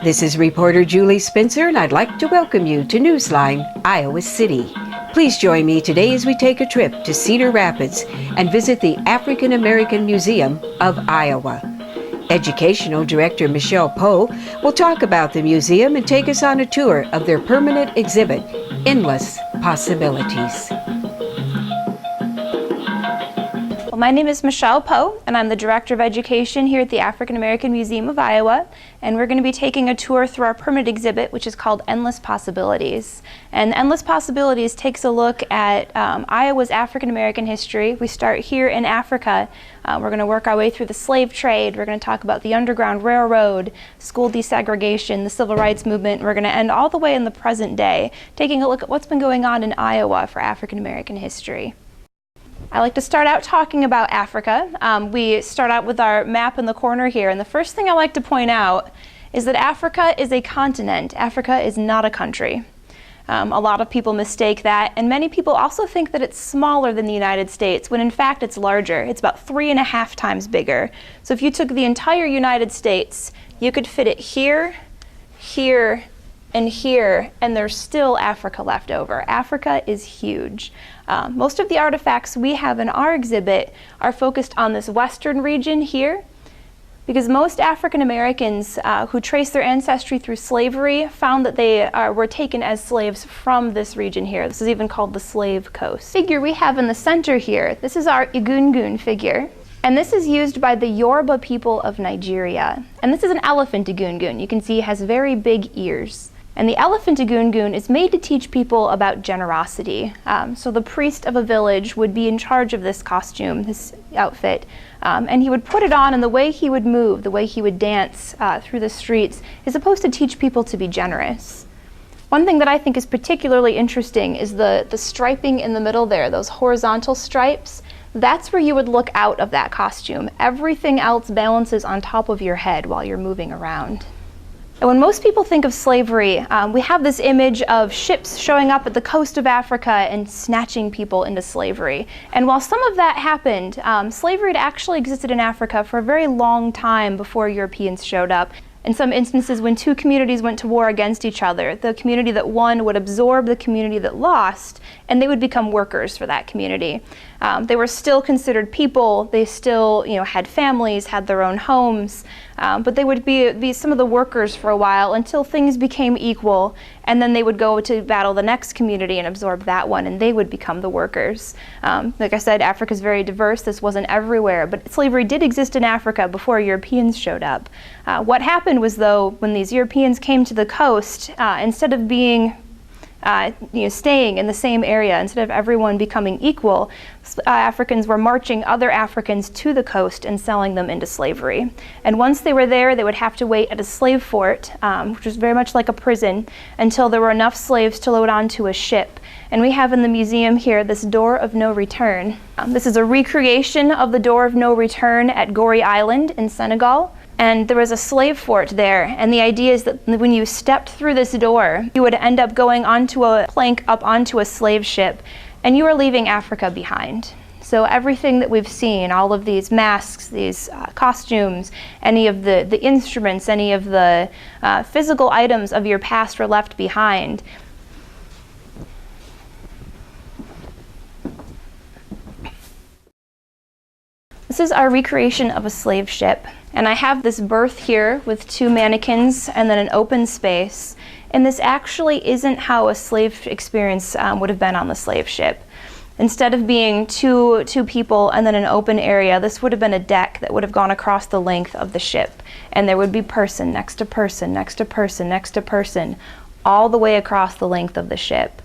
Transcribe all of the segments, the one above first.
This is reporter Julie Spencer, and I'd like to welcome you to Newsline, Iowa City. Please join me today as we take a trip to Cedar Rapids and visit the African American Museum of Iowa. Educational Director Michelle Poe will talk about the museum and take us on a tour of their permanent exhibit, Endless Possibilities. Well, my name is Michelle Poe, and I'm the Director of Education here at the African American Museum of Iowa, and we're going to be taking a tour through our permanent exhibit, which is called Endless Possibilities. And Endless Possibilities takes a look at Iowa's African American history. We start here in Africa. We're going to work our way through the slave trade. We're going to talk about the Underground Railroad, school desegregation, the Civil Rights Movement. We're going to end all the way in the present day, taking a look at what's been going on in Iowa for African American history. I like to start out talking about Africa. We start out with our map in the corner here, and the first thing I like to point out is that Africa is a continent. Africa is not a country. A lot of people mistake that, and many people also think that it's smaller than the United States, when in fact it's larger. It's about 3.5 times bigger. So if you took the entire United States, you could fit it here, here, and here, and there's still Africa left over. Africa is huge. Most of the artifacts we have in our exhibit are focused on this western region here, because most African Americans who trace their ancestry through slavery found that they were taken as slaves from this region here. This is even called the Slave Coast. The figure we have in the center here, this is our Egungun figure. And this is used by the Yoruba people of Nigeria. And this is an elephant Egungun. You can see it has very big ears. And the elephant Egungun is made to teach people about generosity. So the priest of a village would be in charge of this costume, this outfit, and he would put it on, and the way he would move, the way he would dance through the streets is supposed to teach people to be generous. One thing that I think is particularly interesting is the striping in the middle there, those horizontal stripes. That's where you would look out of that costume. Everything else balances on top of your head while you're moving around. And when most people think of slavery, we have this image of ships showing up at the coast of Africa and snatching people into slavery. And while some of that happened, slavery had actually existed in Africa for a very long time before Europeans showed up. In some instances, when two communities went to war against each other, the community that won would absorb the community that lost, and they would become workers for that community. They were still considered people. They still, had families, had their own homes, but they would be some of the workers for a while until things became equal, and then they would go to battle the next community and absorb that one, and they would become the workers. Like I said, Africa is very diverse. This wasn't everywhere, but slavery did exist in Africa before Europeans showed up. What happened was, though, when these Europeans came to the coast, instead of being staying in the same area, instead of everyone becoming equal, Africans were marching other Africans to the coast and selling them into slavery. And once they were there, they would have to wait at a slave fort, which was very much like a prison, until there were enough slaves to load onto a ship. And we have in the museum here this door of no return. This is a recreation of the door of no return at Gorée Island in Senegal. And there was a slave fort there, and the idea is that when you stepped through this door, you would end up going onto a plank up onto a slave ship, and you were leaving Africa behind. So everything that we've seen, all of these masks, these costumes, any of the instruments, any of the physical items of your past were left behind. This is our recreation of a slave ship. And I have this berth here with 2 mannequins and then an open space. And this actually isn't how a slave experience would have been on the slave ship. Instead of being two people and then an open area, this would have been a deck that would have gone across the length of the ship. And there would be person next to person, next to person, next to person, all the way across the length of the ship.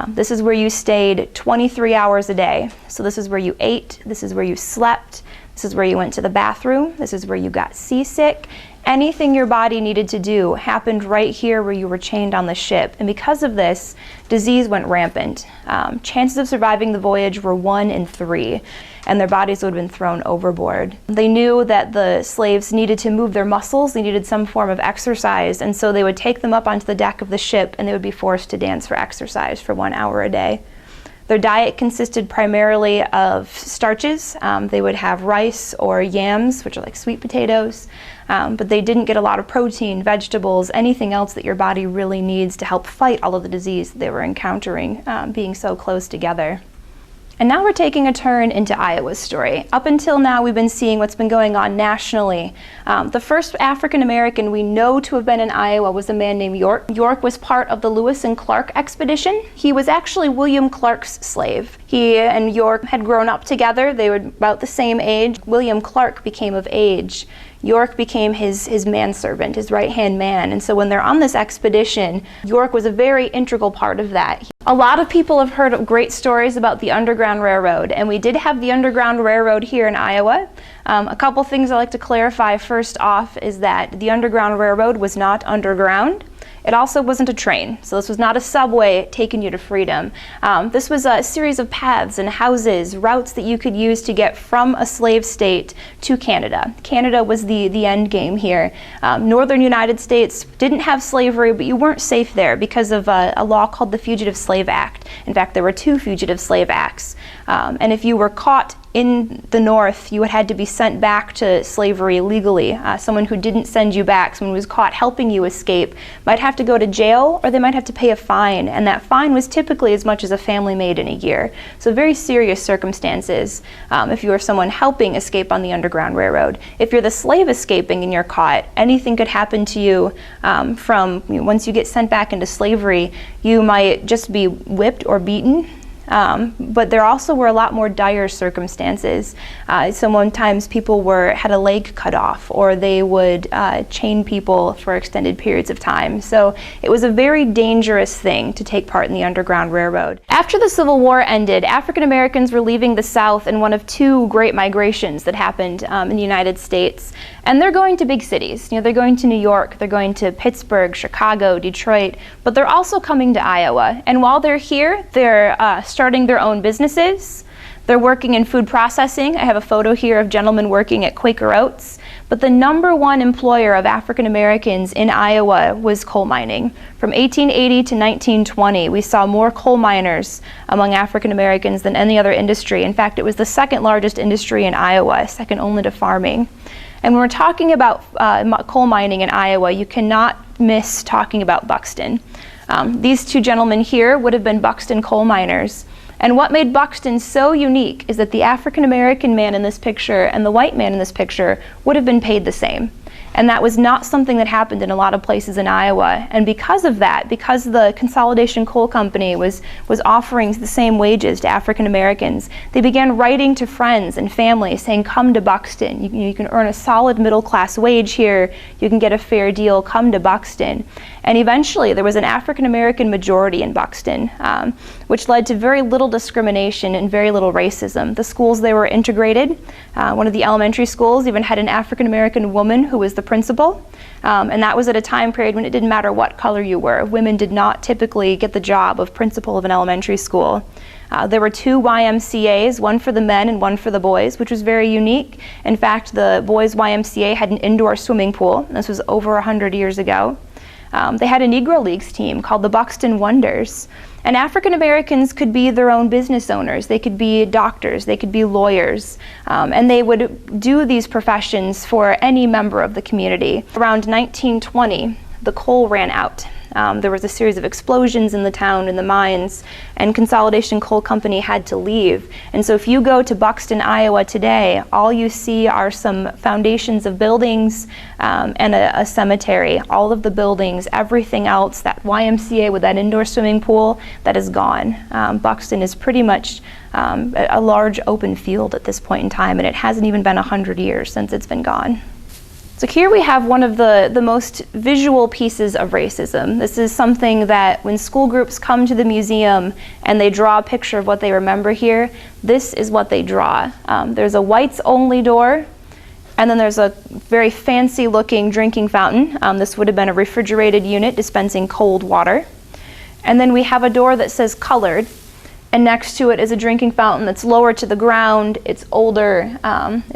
This is where you stayed 23 hours a day. So this is where you ate, this is where you slept, this is where you went to the bathroom, this is where you got seasick. Anything your body needed to do happened right here where you were chained on the ship. And because of this, disease went rampant. Chances of surviving the voyage were 1 in 3, and their bodies would have been thrown overboard. They knew that the slaves needed to move their muscles, they needed some form of exercise, and so they would take them up onto the deck of the ship and they would be forced to dance for exercise for 1 hour a day. Their diet consisted primarily of starches. They would have rice or yams, which are like sweet potatoes, but they didn't get a lot of protein, vegetables, anything else that your body really needs to help fight all of the disease that they were encountering, being so close together. And now we're taking a turn into Iowa's story. Up until now, we've been seeing what's been going on nationally. The first African American we know to have been in Iowa was a man named York. York was part of the Lewis and Clark expedition. He was actually William Clark's slave. He and York had grown up together. They were about the same age. William Clark became of age. York became his manservant, his right-hand man. And so when they're on this expedition, York was a very integral part of that. A lot of people have heard of great stories about the Underground Railroad, and we did have the Underground Railroad here in Iowa. A couple things I'd like to clarify first off is that the Underground Railroad was not underground. It also wasn't a train, so this was not a subway taking you to freedom. This was a series of paths and houses, routes that you could use to get from a slave state to Canada. Canada was the end game here. Northern United States didn't have slavery, but you weren't safe there because of a law called the Fugitive Slave Act. In fact, there were 2 Fugitive Slave Acts. And if you were caught in the North, you had to be sent back to slavery legally. Someone who didn't send you back, someone who was caught helping you escape, might have to go to jail, or they might have to pay a fine, and that fine was typically as much as a family made in a year. So very serious circumstances if you were someone helping escape on the Underground Railroad. If you're the slave escaping and you're caught, anything could happen to you once you get sent back into slavery. You might just be whipped or beaten. But there also were a lot more dire circumstances. Sometimes people had a leg cut off, or they would chain people for extended periods of time. So it was a very dangerous thing to take part in the Underground Railroad. After the Civil War ended, African Americans were leaving the South in one of 2 great migrations that happened in the United States. And they're going to big cities. They're going to New York, they're going to Pittsburgh, Chicago, Detroit, but they're also coming to Iowa. And while they're here, they're starting their own businesses. They're working in food processing. I have a photo here of gentlemen working at Quaker Oats. But the #1 employer of African Americans in Iowa was coal mining. From 1880 to 1920, we saw more coal miners among African Americans than any other industry. In fact, it was the 2nd largest industry in Iowa, second only to farming. And when we're talking about coal mining in Iowa, you cannot miss talking about Buxton. These 2 gentlemen here would have been Buxton coal miners. And what made Buxton so unique is that the African American man in this picture and the white man in this picture would have been paid the same. And that was not something that happened in a lot of places in Iowa. And because of that, because the Consolidation Coal Company was offering the same wages to African Americans, they began writing to friends and family saying, come to Buxton. You can earn a solid middle class wage here. You can get a fair deal. Come to Buxton. And eventually there was an African American majority in Buxton, which led to very little discrimination and very little racism. The schools, they were integrated. One of the elementary schools even had an African American woman who was the principal. And that was at a time period when it didn't matter what color you were. Women did not typically get the job of principal of an elementary school. There were 2 YMCAs, one for the men and one for the boys, which was very unique. In fact, the boys' YMCA had an indoor swimming pool. This was over 100 years ago. They had a Negro Leagues team called the Buxton Wonders. And African Americans could be their own business owners. They could be doctors, they could be lawyers, and they would do these professions for any member of the community. Around 1920, the coal ran out. There was a series of explosions in the town, in the mines, and Consolidation Coal Company had to leave. And so if you go to Buxton, Iowa today, all you see are some foundations of buildings and a cemetery. All of the buildings, everything else, that YMCA with that indoor swimming pool, that is gone. Buxton is pretty much a large open field at this point in time, and it hasn't even been 100 years since it's been gone. So here we have one of the most visual pieces of racism. This is something that when school groups come to the museum and they draw a picture of what they remember here, this is what they draw. There's a whites only door, and then there's a very fancy looking drinking fountain. This would have been a refrigerated unit dispensing cold water. And then we have a door that says colored. And next to it is a drinking fountain that's lower to the ground. It's older.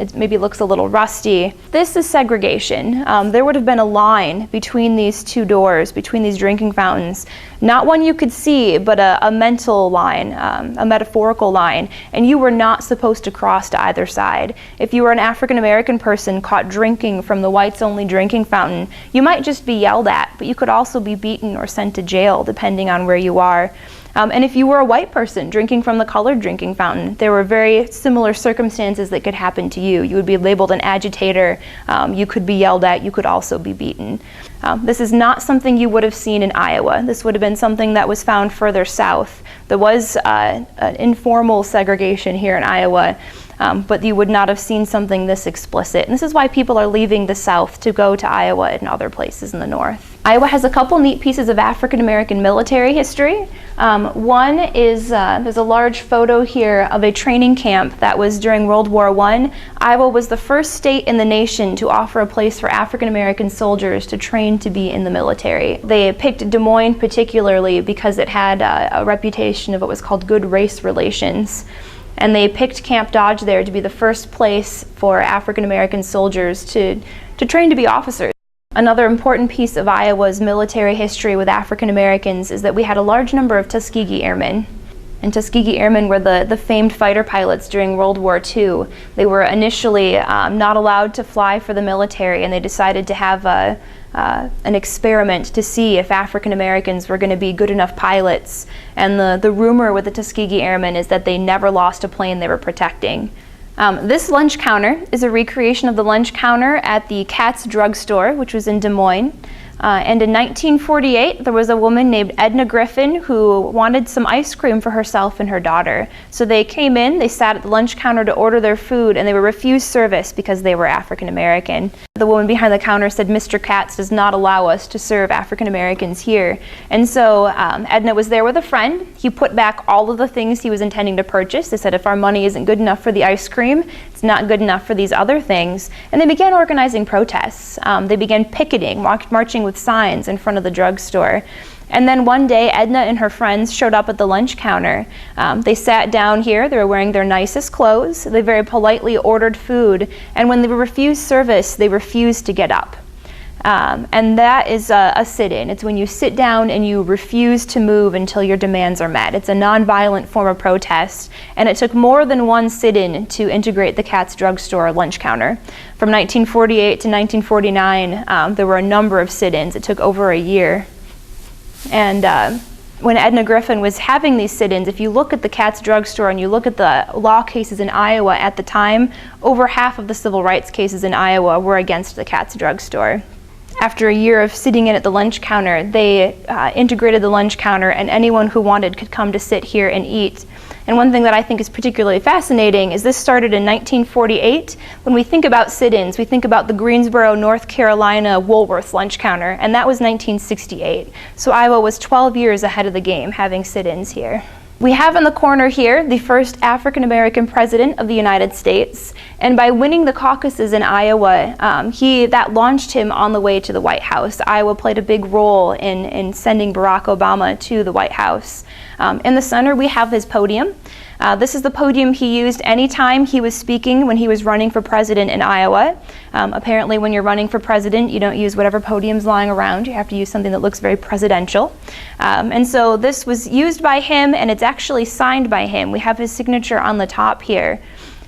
It maybe looks a little rusty. This is segregation. There would have been a line between these two doors, between these drinking fountains. Not one you could see, but a mental line, a metaphorical line. And you were not supposed to cross to either side. If you were an African American person caught drinking from the whites-only drinking fountain, you might just be yelled at, but you could also be beaten or sent to jail, depending on where you are. And if you were a white person drinking from the colored drinking fountain, there were very similar circumstances that could happen to you. You would be labeled an agitator, you could be yelled at, you could also be beaten. This is not something you would have seen in Iowa. This would have been something that was found further south. There was an informal segregation here in Iowa, but you would not have seen something this explicit. And this is why people are leaving the South to go to Iowa and other places in the North. Iowa has a couple neat pieces of African American military history. One is, there's a large photo here of a training camp that was during World War I. Iowa was the first state in the nation to offer a place for African American soldiers to train to be in the military. They picked Des Moines particularly because it had a reputation of what was called good race relations. And they picked Camp Dodge there to be the first place for African American soldiers to train to be officers. Another important piece of Iowa's military history with African Americans is that we had a large number of Tuskegee Airmen. And Tuskegee Airmen were the famed fighter pilots during World War II. They were initially not allowed to fly for the military, and they decided to have an experiment to see if African Americans were going to be good enough pilots. And the rumor with the Tuskegee Airmen is that they never lost a plane they were protecting. This lunch counter is a recreation of the lunch counter at the Katz drugstore, which was in Des Moines. And in 1948, there was a woman named Edna Griffin who wanted some ice cream for herself and her daughter. So they came in, they sat at the lunch counter to order their food, and they were refused service because they were African American. The woman behind the counter said, "Mr. Katz does not allow us to serve African Americans here." And so Edna was there with a friend. He put back all of the things he was intending to purchase. They said, if our money isn't good enough for the ice cream, it's not good enough for these other things. And they began organizing protests. They began picketing, marching with signs in front of the drugstore. And then one day, Edna and her friends showed up at the lunch counter. They sat down here. They were wearing their nicest clothes. They very politely ordered food. And when they were refused service, they refused to get up. And that is a sit-in. It's when you sit down and you refuse to move until your demands are met. It's a nonviolent form of protest, and it took more than one sit-in to integrate the Katz drugstore lunch counter. From 1948 to 1949, there were a number of sit-ins. It took over a year. And when Edna Griffin was having these sit-ins, if you look at the Katz drugstore and you look at the law cases in Iowa at the time, over half of the civil rights cases in Iowa were against the Katz drugstore. After a year of sitting in at the lunch counter, they integrated the lunch counter, and anyone who wanted could come to sit here and eat. And one thing that I think is particularly fascinating is this started in 1948. When we think about sit-ins, we think about the Greensboro, North Carolina Woolworth lunch counter, and that was 1968. So Iowa was 12 years ahead of the game having sit-ins here. We have in the corner here the first African American president of the United States, and by winning the caucuses in Iowa, that launched him on the way to the White House. Iowa played a big role in sending Barack Obama to the White House. In the center, we have his podium. This is the podium he used anytime he was speaking when he was running for president in Iowa. Apparently, when you're running for president, you don't use whatever podium's lying around. You have to use something that looks very presidential. And so this was used by him, and it's actually signed by him. We have his signature on the top here.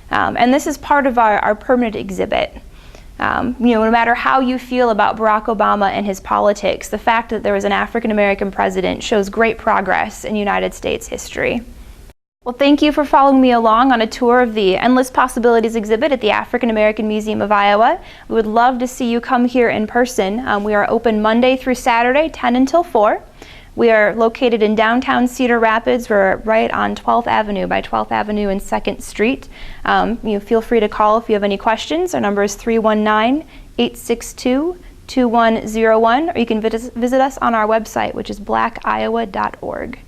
And this is part of our permanent exhibit. No matter how you feel about Barack Obama and his politics, the fact that there was an African American president shows great progress in United States history. Well, thank you for following me along on a tour of the Endless Possibilities exhibit at the African American Museum of Iowa. We would love to see you come here in person. We are open Monday through Saturday, 10 until 4. We are located in downtown Cedar Rapids. We're right on 12th Avenue by 12th Avenue and 2nd Street. Feel free to call if you have any questions. Our number is 319-862-2101, or you can visit us on our website, which is blackiowa.org.